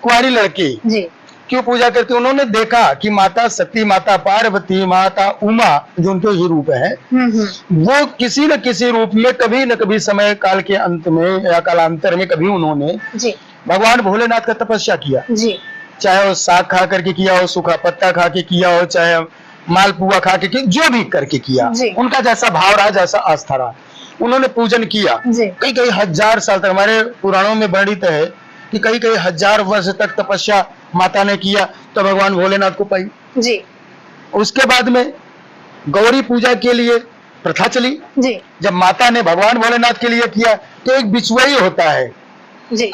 कुंवारी लड़की जी क्यों पूजा करती है? उन्होंने देखा कि माता सती, माता पार्वती, माता उमा जो उनके ही रूप है, वो किसी न किसी रूप में कभी न कभी समय काल के अंत में या कालांतर में कभी उन्होंने जी भगवान भोलेनाथ का तपस्या किया। जी चाहे वो साग खा करके किया हो, सूखा पत्ता खा के किया हो, चाहे मालपुआ खा के जो भी करके किया, उनका जैसा भाव रहा, जैसा आस्था रहा, उन्होंने पूजन किया। कई कई हजार साल तक हमारे पुराणों में वर्णित है कि कई कई हजार वर्ष तक तपस्या माता ने किया तो भगवान भोलेनाथ को पाई जी। उसके बाद में गौरी पूजा के लिए प्रथा चली जी। जब माता ने भगवान भोलेनाथ के लिए किया तो एक बिचवई होता है,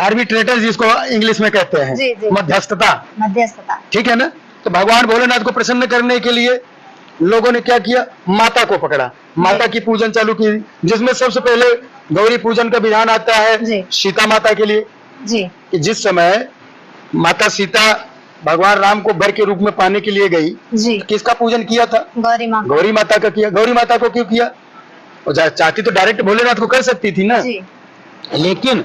आर्बिट्रेटर जिसको इंग्लिश में कहते हैं, जी, जी, मध्यस्थता, ठीक है ना। तो भगवान भोलेनाथ को प्रसन्न करने के लिए लोगों ने क्या किया, माता को पकड़ा, माता की पूजन चालू की, जिसमें सबसे पहले गौरी पूजन का विधान आता है सीता माता के लिए जी। कि जिस समय माता सीता भगवान राम को वर के रूप में पाने के लिए गई जी। किसका पूजन किया था? गौरी माता का किया। गौरी माता को क्यों किया? और चाहती तो डायरेक्ट भोलेनाथ को कर सकती थी ना जी। लेकिन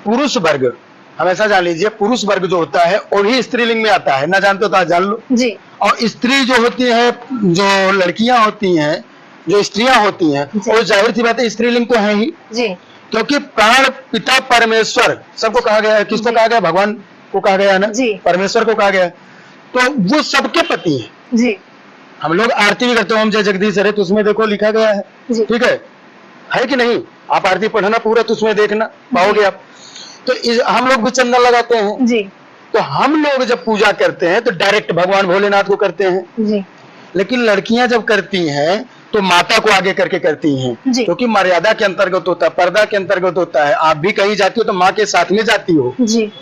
पुरुष वर्ग, हमेशा जान लीजिए, पुरुष वर्ग जो होता है वही स्त्रीलिंग में आता है, ना जानते हो तो आज जान लो जी। और स्त्री जो होती है, जो लड़कियां होती हैं, जो स्त्रियां होती हैं, वो जाहिर सी बात है स्त्रीलिंग तो है ही जी। क्योंकि प्राण पिता परमेश्वर सबको कहा गया है। किसको कहा गया? भगवान को कहा गया है ना जी। परमेश्वर को कहा गया है, तो वो सबके पति है जी। हम लोग आरती भी करते हो, हम जय जगदीश हरे, तो उसमें देखो लिखा गया है, ठीक है कि नहीं? आप आरती पढ़ना पूरा तो उसमें देखना पाओगे आप। तो हम लोग भी चंदन लगाते हैं जी। तो हम लोग जब पूजा करते हैं तो डायरेक्ट भगवान भोलेनाथ को करते हैं जी। लेकिन लड़कियां जब करती हैं तो माता को आगे करके करती हैं, क्योंकि मर्यादा के अंतर्गत होता है, पर्दा के अंतर्गत होता है। आप भी कहीं जाती हो तो माँ के साथ में जाती हो जी।